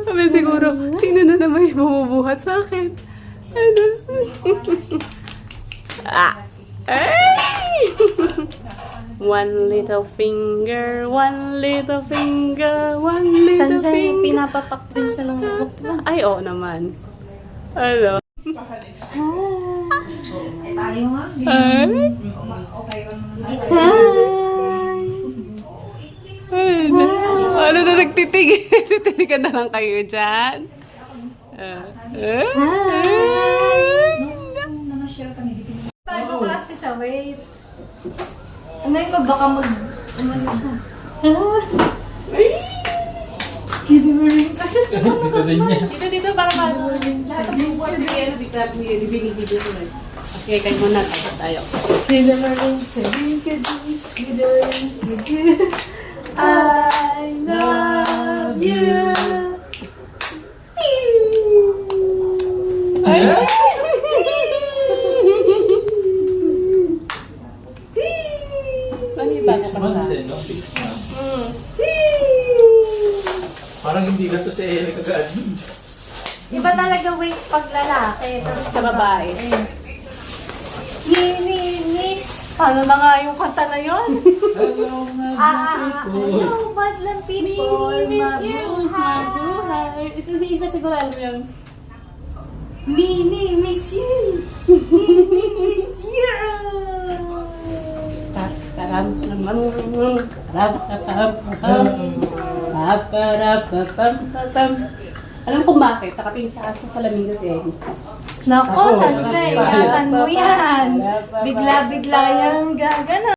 Sabi siguro, sino na naman yung bumubuhat sa akin? Ano? Ay! One little finger, one little finger, one little Sansay, finger. pinapapak din siya ng mukha. Ay, oo naman. Ano? Tayo nga. Ay? Ano? Ano na nagtitig? Titigan na lang kayo dyan. Namasyal kami dito. Tayo kasi sa wait. Ano yung baka umano siya? Dito para lahat ng buwan na yan, bibigay dito. Okay, kayo muna. Tayo. I love you. Manibago Six ka months sa. eh, no? 6 months. Parang hindi na to sa Eric agad. Iba talaga wait pag lalaki. Tapos Sa babae. Ni. Paano na nga yung kanta na yun? Hello, Hello, Badlang people. Mabuhay. Isa siguro alam yan. Mini, miss you. Mini, miss you. Alam kung bakit? Nakatingin sa salamin kasi. Nako, Sansay, ingatan mo yan. Bigla-bigla yung gagana.